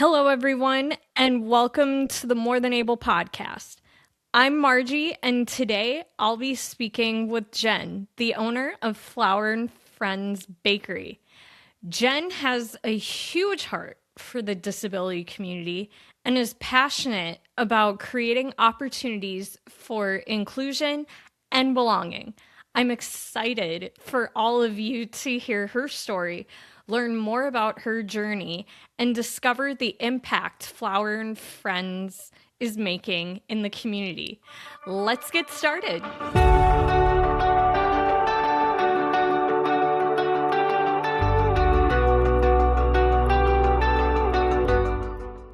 Hello, everyone, and welcome to the More Than Able podcast. I'm Margie, and today I'll be speaking with Jen, the owner of Flower and Friends Bakery. Jen has a huge heart for the disability community and is passionate about creating opportunities for inclusion and belonging. I'm excited for all of you to hear her story, learn more about her journey, and discover the impact Flower and Friends is making in the community. Let's get started.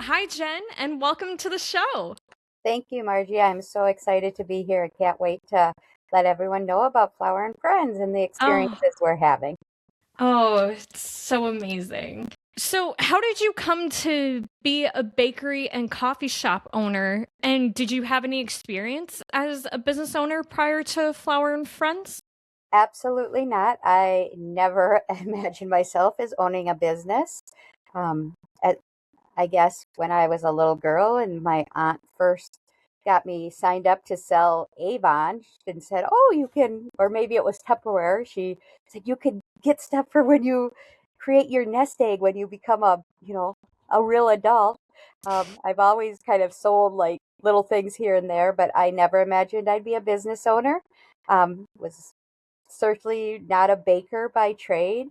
Hi, Jen, and welcome to the show. Thank you, Margie. I'm so excited to be here. I can't wait to let everyone know about Flower and Friends and the experiences we're having. Oh, it's so amazing. So, how did you come to be a bakery and coffee shop owner? And did you have any experience as a business owner prior to Flower and Friends? Absolutely not. I never imagined myself as owning a business. Um, at, I guess when I was a little girl and my aunt first got me signed up to sell Avon and said, "Oh, you can," or maybe it was Tupperware. She said, "You could get stuff for when you create your nest egg when you become a real adult." I've always kind of sold like little things here and there, but I never imagined I'd be a business owner. Was certainly not a baker by trade,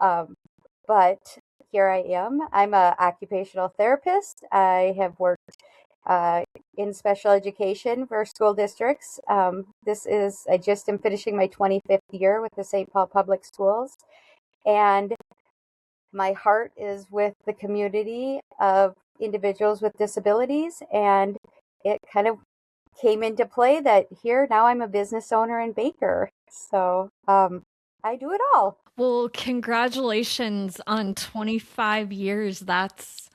um, but here I am. I'm a occupational therapist. I have worked uh, in special education for school districts. I just am finishing my 25th year with the St. Paul Public Schools. And my heart is with the community of individuals with disabilities. And it kind of came into play that here now I'm a business owner and baker. So I do it all. Well, congratulations on 25 years. That's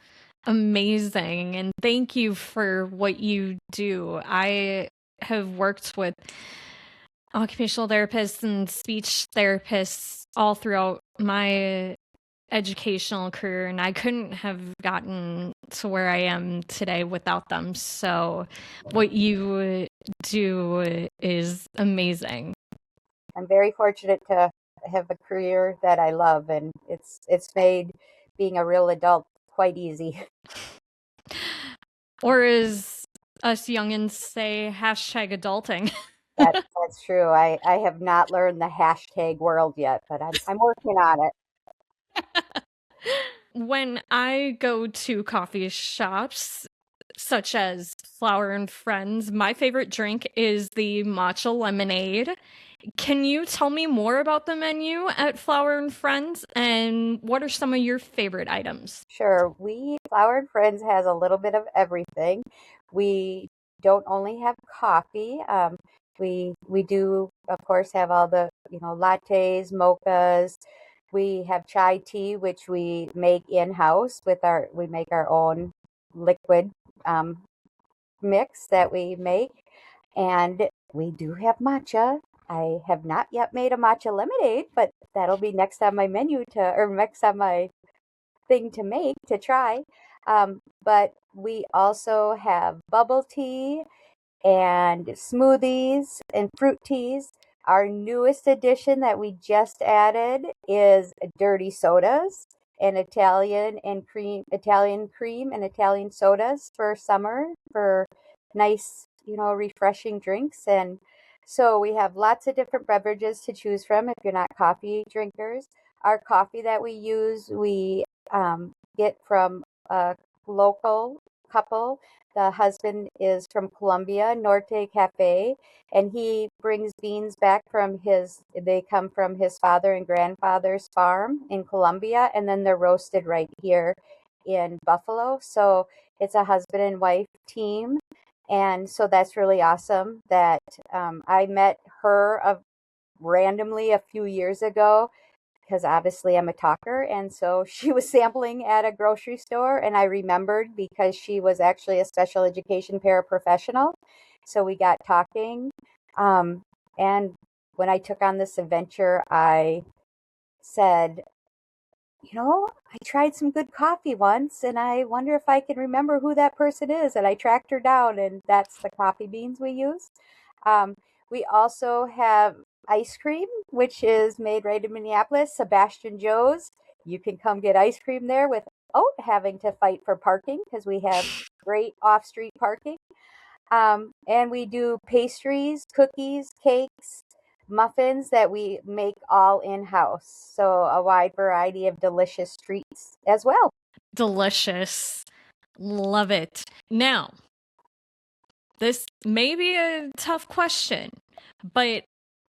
amazing. And thank you for what you do. I have worked with occupational therapists and speech therapists all throughout my educational career, and I couldn't have gotten to where I am today without them. So, what you do is amazing. I'm very fortunate to have a career that I love, and it's made being a real adult quite easy. Or as us youngins say, hashtag adulting. That's true. I have not learned the hashtag world yet, but I'm working on it. When I go to coffee shops, such as Flower and Friends, my favorite drink is the matcha lemonade. Can you tell me more about the menu at Flower and Friends and what are some of your favorite items? Sure. Flower and Friends has a little bit of everything. We don't only have coffee. We do, of course, have all the, lattes, mochas. We have chai tea, which we make in-house we make our own liquid um, mix that we make. And we do have matcha. I have not yet made a matcha lemonade, but that'll be next on my or next on my thing to make to try. But we also have bubble tea and smoothies and fruit teas. Our newest addition that we just added is dirty sodas and Italian cream and Italian sodas for summer for nice, refreshing drinks. And so we have lots of different beverages to choose from if you're not coffee drinkers. Our coffee that we use, we get from a local couple. The husband is from Colombia, Norte Cafe, and he brings beans back they come from his father and grandfather's farm in Colombia, and then they're roasted right here in Buffalo. So it's a husband and wife team. And so that's really awesome that I met her randomly a few years ago because obviously I'm a talker. And so she was sampling at a grocery store, and I remembered because she was actually a special education paraprofessional. So we got talking. And when I took on this adventure, I said, I tried some good coffee once and I wonder if I can remember who that person is. And I tracked her down, and that's the coffee beans we use. Um, we also have ice cream, which is made right in Minneapolis, Sebastian Joe's. You can come get ice cream there without having to fight for parking because we have great off street parking. And we do pastries, cookies, cakes, muffins that we make all in house. So a wide variety of delicious treats as well. Delicious. Love it. Now, this may be a tough question, but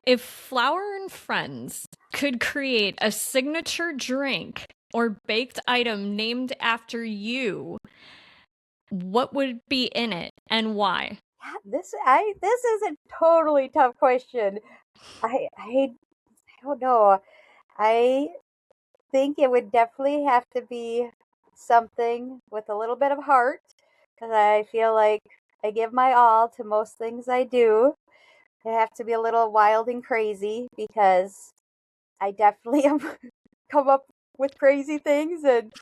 if Flour and Friends could create a signature drink or baked item named after you, what would be in it and why? This is a totally tough question. I don't know. I think it would definitely have to be something with a little bit of heart because I feel like I give my all to most things I do. I have to be a little wild and crazy because I definitely am come up with crazy things, and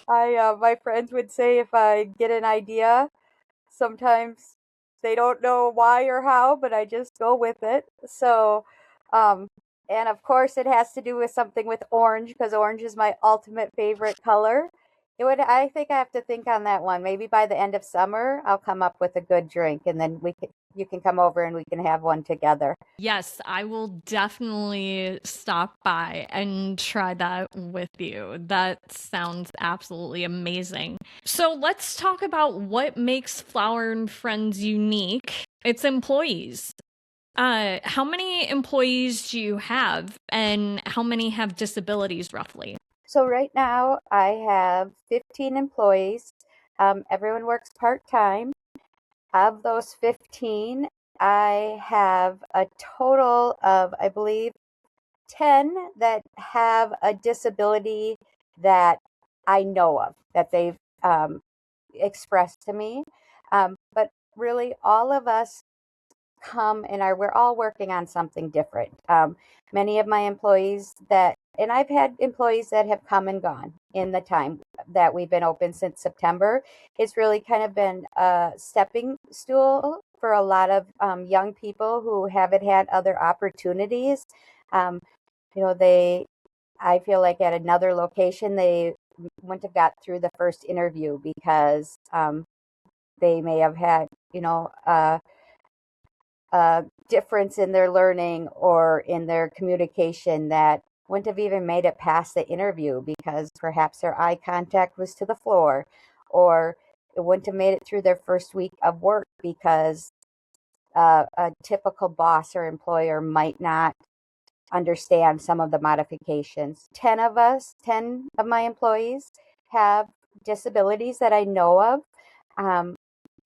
I my friends would say if I get an idea, sometimes they don't know why or how, but I just go with it. So, um, and of course, it has to do with something with orange because orange is my ultimate favorite color. I think I have to think on that one. Maybe by the end of summer, I'll come up with a good drink, and then you can come over and we can have one together. Yes, I will definitely stop by and try that with you. That sounds absolutely amazing. So let's talk about what makes Flower and Friends unique. Its employees. How many employees do you have, and how many have disabilities roughly? So right now, I have 15 employees. Everyone works part time. Of those 15, I have a total of, I believe, 10 that have a disability that I know of, that they've expressed to me. But really, all of us come and we're all working on something different. Many of my employees and I've had employees that have come and gone in the time that we've been open since September. It's really kind of been a stepping stool for a lot of young people who haven't had other opportunities. Um, I feel like at another location, they wouldn't have got through the first interview because they may have had, a difference in their learning or in their communication that wouldn't have even made it past the interview because perhaps their eye contact was to the floor, or it wouldn't have made it through their first week of work because a typical boss or employer might not understand some of the modifications. 10 of my employees have disabilities that I know of. Um,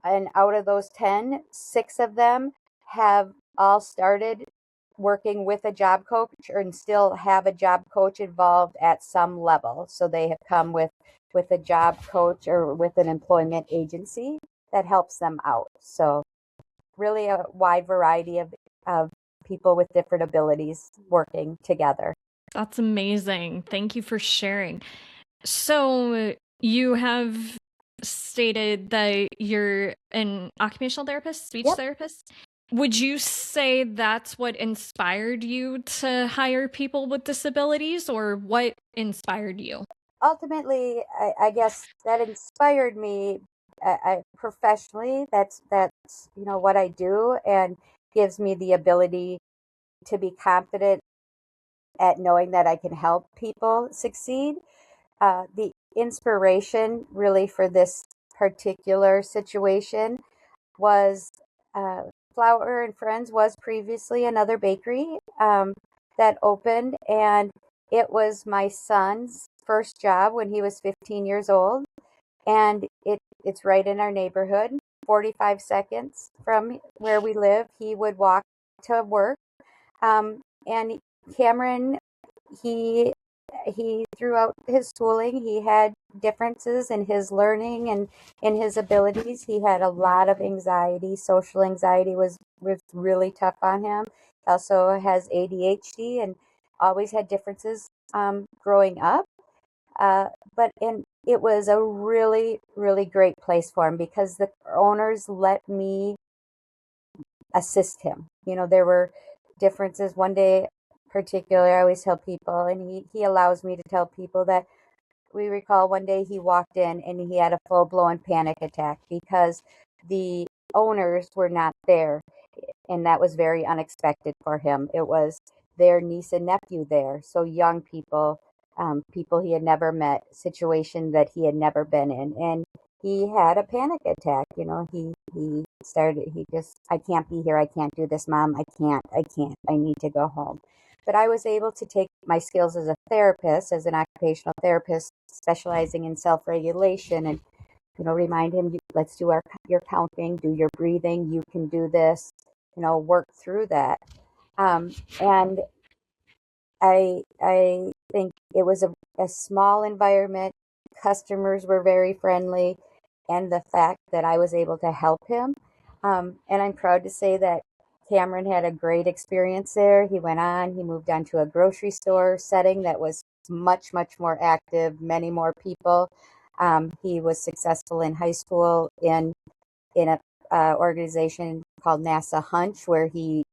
and out of those 10, 6 of them have all started working with a job coach and still have a job coach involved at some level. So they have come with a job coach or with an employment agency that helps them out. So really a wide variety of people with different abilities working together. That's amazing. Thank you for sharing. So, you have stated that you're an occupational therapist, speech Yep. therapist. Would you say that's what inspired you to hire people with disabilities, or what inspired you? Ultimately, I guess that inspired me professionally. That's what I do, and gives me the ability to be confident at knowing that I can help people succeed. The inspiration really for this particular situation was uh, Flour and Friends was previously another bakery that opened, and it was my son's first job when he was 15 years old, and it's right in our neighborhood, 45 seconds from where we live. He would walk to work, and Cameron, he throughout his schooling, he had differences in his learning and in his abilities. He had a lot of anxiety. Social anxiety was really tough on him. He also has ADHD and always had differences growing up. But it was a really, really great place for him because the owners let me assist him. There were differences. One day, particularly, I always tell people, and he allows me to tell people that we recall one day he walked in and he had a full blown panic attack because the owners were not there. And that was very unexpected for him. It was their niece and nephew there. So young people, people he had never met, situation that he had never been in. And he had a panic attack. He started, he just, I can't be here. I can't do this, Mom. I can't. I need to go home. But I was able to take my skills as a therapist, as an occupational therapist, specializing in self regulation, and remind him, let's do your counting, do your breathing. You can do this. Work through that. And I think it was a small environment. Customers were very friendly, and the fact that I was able to help him. And I'm proud to say that Cameron had a great experience there. He moved on to a grocery store setting that was much, much more active, many more people. He was successful in high school in a organization called NASA Hunch, where he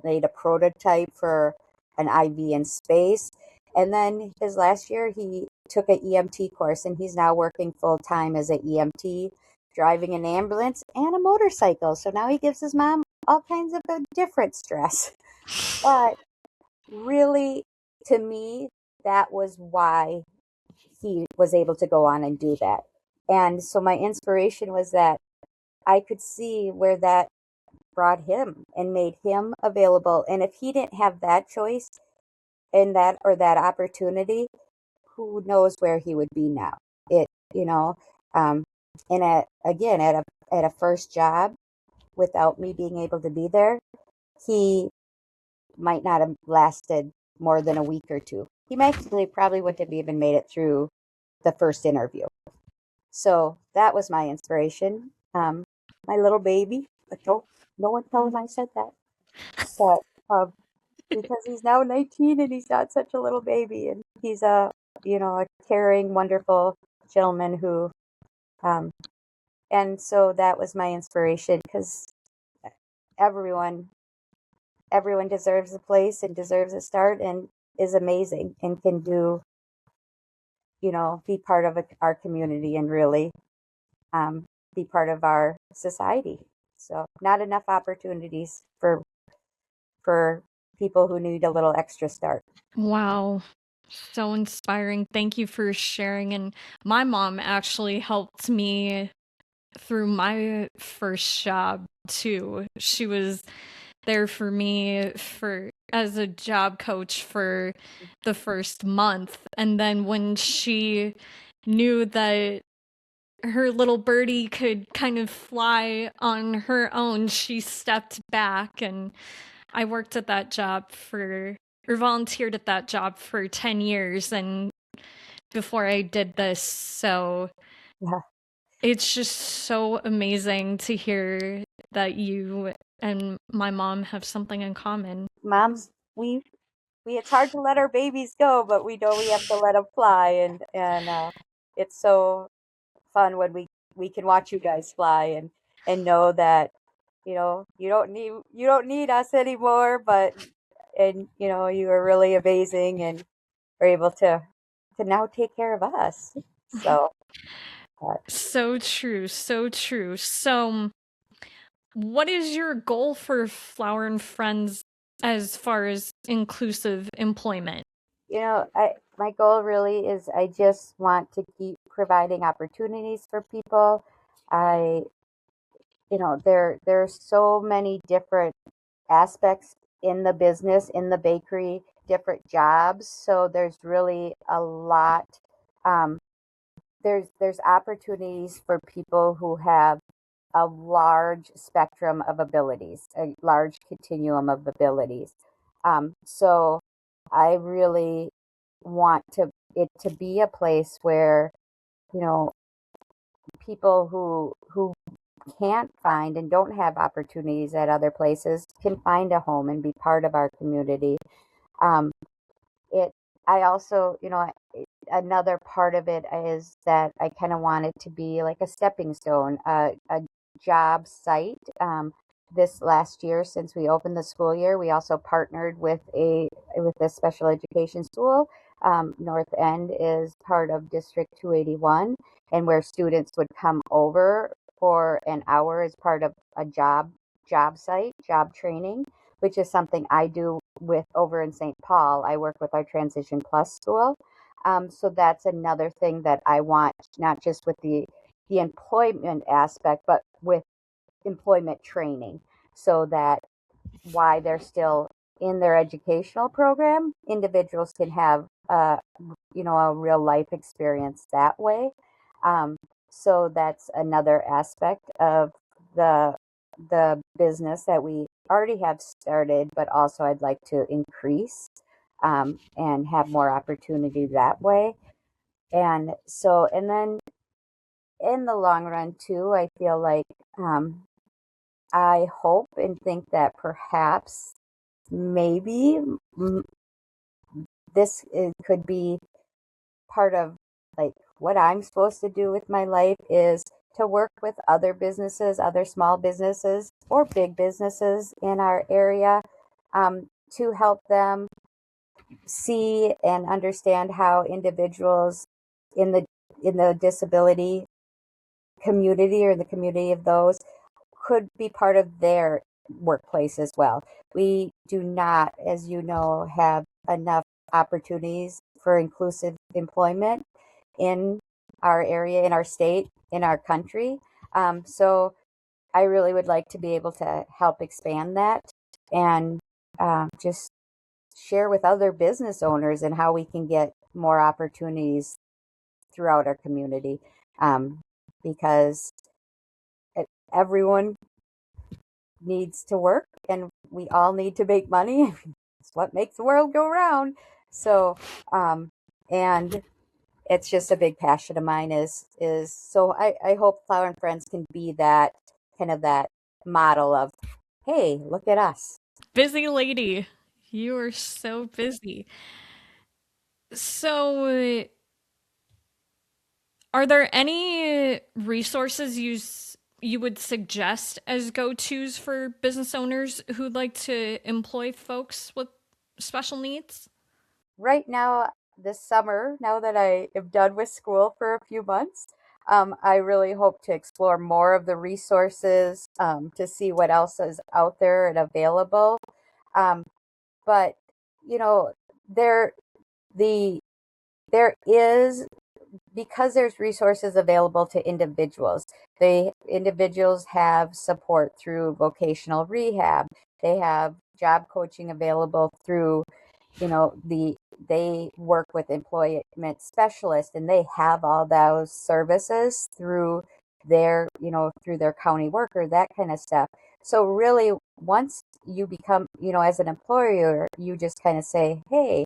made a prototype for an IV in space. And then his last year, he took an EMT course, and he's now working full time as an EMT, driving an ambulance and a motorcycle. So now he gives his mom all kinds of different stress. But really, to me, that was why he was able to go on and do that. And so my inspiration was that I could see where that brought him and made him available. And if he didn't have that choice and that opportunity, who knows where he would be now? It, you know, um, and again, at a first job, without me being able to be there, he might not have lasted more than a week or two. He probably wouldn't have even made it through the first interview. So that was my inspiration. My little baby, but no one tell him I said that. So, because he's now 19 and he's not such a little baby, and he's a caring, wonderful gentleman who, um, and so that was my inspiration because everyone, everyone deserves a place and deserves a start and is amazing and can be part of our community and really um, be part of our society. So not enough opportunities for people who need a little extra start. Wow. So inspiring. Thank you for sharing. And my mom actually helped me through my first job too. She was there for me for as a job coach for the first month. And then when she knew that her little birdie could kind of fly on her own, she stepped back, and I worked at that job or volunteered at that job for 10 years and before I did this. So Yeah. it's just so amazing to hear that you and my mom have something in common. Moms, we it's hard to let our babies go, but we know we have to let them fly, and it's so fun when we can watch you guys fly and know that you don't need us anymore, but and you are really amazing and are able to now take care of us. So, but So true, so true. So, what is your goal for Flower and Friends as far as inclusive employment? my goal really is I just want to keep providing opportunities for people. I there's so many different aspects in the business, in the bakery, different jobs. So there's really a lot. Um, there's opportunities for people who have a large spectrum of abilities, a large continuum of abilities. So I really want it to be a place where you know people who can't find and don't have opportunities at other places can find a home and be part of our community. Um, it I also another part of it is that I kind of want it to be like a stepping stone, a job site. This last year, since we opened the school year, we also partnered with a special education school. North End is part of District 281, and where students would come over for an hour as part of a job site, job training, which is something I do with over in St. Paul. I work with our Transition Plus school. So that's another thing that I want, not just with the employment aspect, but with employment training, so that while they're still in their educational program, individuals can have a real life experience that way. Um, so that's another aspect of the the business that we already have started, but also I'd like to increase and have more opportunity that way. And so, and then in the long run too, I feel like um, I hope and think that perhaps maybe could be part of like what I'm supposed to do with my life is to work with other businesses, other small businesses or big businesses in our area, to help them see and understand how individuals in the disability community or the community of those could be part of their workplace as well. We do not, as you know, have enough opportunities for inclusive employment in our area, in our state, in our country. So I really would like to be able to help expand that and just share with other business owners and how we can get more opportunities throughout our community, because everyone needs to work and we all need to make money. It's what makes the world go round. So, and it's just a big passion of mine is so I hope Flower and Friends can be that kind of that model of, hey, look at us. Busy lady. You are so busy. So, are there any resources you would suggest as go-tos for business owners who'd like to employ folks with special needs? Right now, this summer, now that I am done with school for a few months, I really hope to explore more of the resources, to see what else is out there and available. Um, but you know, there the there is, because there's resources available to individuals. They individuals have support through vocational rehab. They have job coaching available through, they work with employment specialists and they have all those services through their county worker, that kind of stuff. So really, once you become, as an employer, you just kind of say, hey,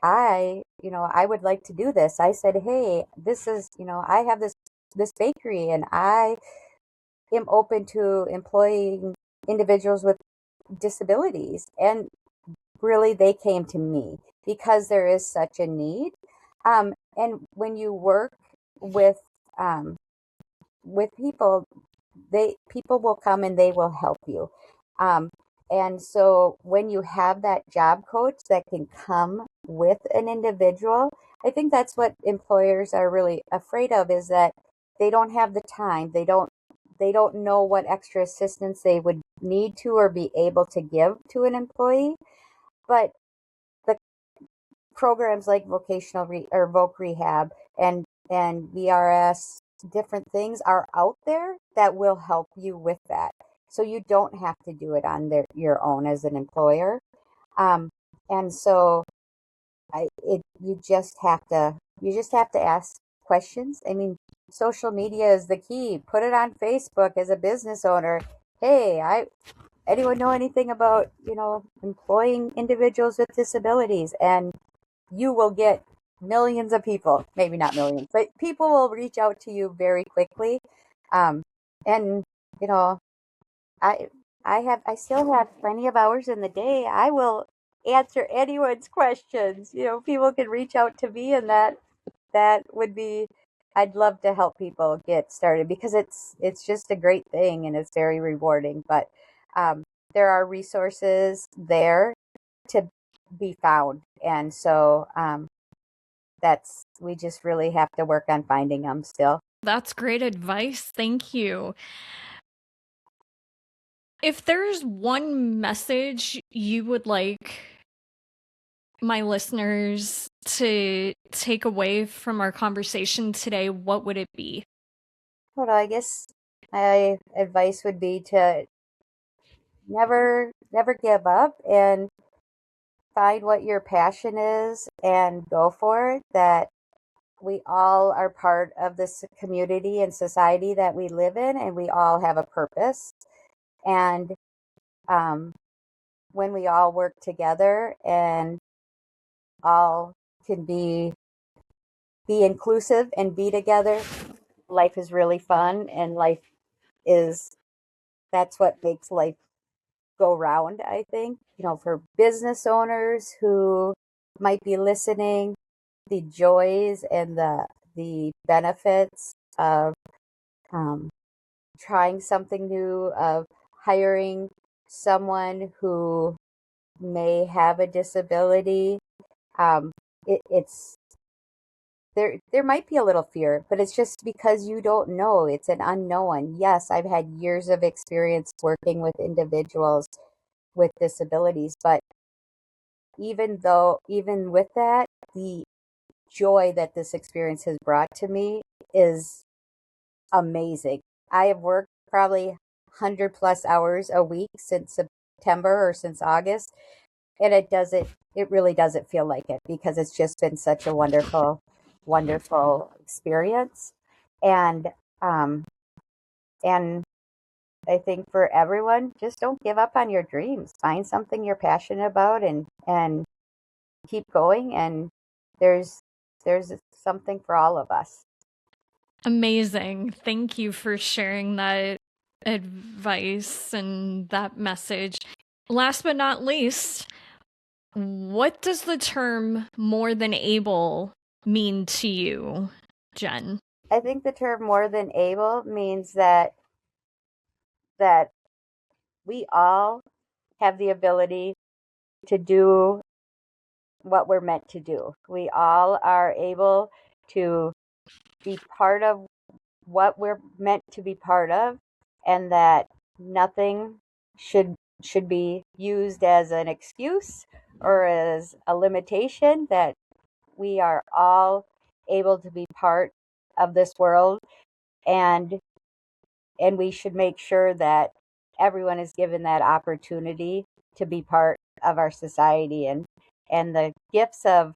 I would like to do this. I said, hey, this is, I have this bakery and I am open to employing individuals with disabilities. And really, they came to me because there is such a need. And when you work with um, people, people will come and they will help you. Um, and so when you have that job coach that can come with an individual, I think that's what employers are really afraid of, is that they don't have the time. They don't know what extra assistance they would need to or be able to give to an employee. But the programs like or voc rehab and VRS, different things are out there that will help you with that. So you don't have to do it on your own as an employer. Um, and so you just have to ask questions. I mean, social media is the key. Put it on Facebook as a business owner. Hey, anyone know anything about, employing individuals with disabilities? And you will get millions of people, maybe not millions, but people will reach out to you very quickly. And you know, I I still have plenty of hours in the day. I will answer anyone's questions. People can reach out to me and that. that would be, I'd love to help people get started because it's just a great thing and it's very rewarding. But um, there are resources there to be found, and so that's we just really have to work on finding them still. That's great advice. Thank you. If there's one message you would like my listeners to take away from our conversation today, what would it be? Well, I guess my advice would be to never give up and find what your passion is and go for it. That we all are part of this community and society that we live in, and we all have a purpose. And um, when we all work together and all can be inclusive and be together, life is really fun, and life is that's what makes life go round, I think. For business owners who might be listening, the joys and the benefits of um, trying something new, of hiring someone who may have a disability. It's there might be a little fear, but it's just because you don't know. It's an unknown. Yes, I've had years of experience working with individuals with disabilities, but even with that, the joy that this experience has brought to me is amazing. I have worked probably 100 plus hours a week since September or since August, and it really doesn't feel like it because it's just been such a wonderful experience. And um and I think for everyone, just don't give up on your dreams. Find something you're passionate about and keep going, and there's there's something for all of us. Amazing. Thank you for sharing that advice and that message. Last but not least, what does the term more than able mean to you, Jen? I think the term more than able means that we all have the ability to do what we're meant to do. We all are able to be part of what we're meant to be part of, and that nothing should be used as an excuse or as a limitation, that we are all able to be part of this world, and we should make sure that everyone is given that opportunity to be part of our society, and the gifts of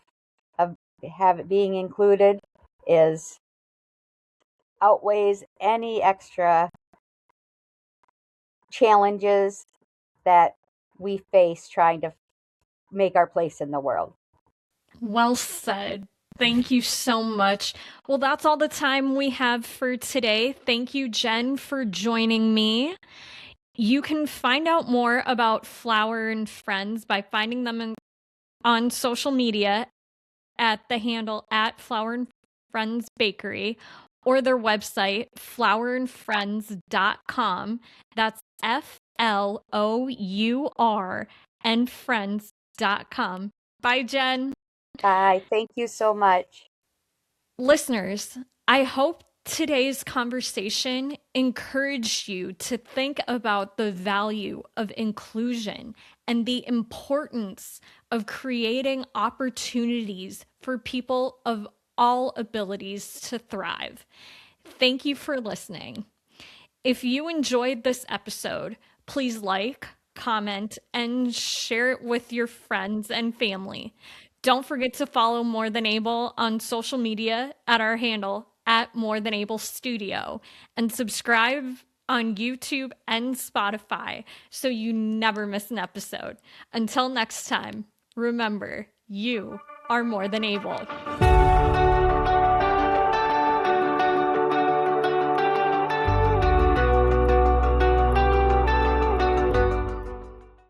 being included is outweighs any extra challenges that we face trying to make our place in the world. Well said. Thank you so much. Well, that's all the time we have for today. Thank you, Jen, for joining me. You can find out more about Flower and Friends by finding them on social media at the handle at Flower and Friends Bakery, or their website, flourandfriends.com. That's FLOUR and friends.com. Bye, Jen. Bye. Thank you so much. Listeners, I hope today's conversation encouraged you to think about the value of inclusion and the importance of creating opportunities for people of all abilities to thrive. Thank you for listening. If you enjoyed this episode, please like, comment, and share it with your friends and family. Don't forget to follow More Than Able on social media at our handle at More Than Able Studio, and subscribe on YouTube and Spotify so you never miss an episode. Until next time, remember, you are more than able.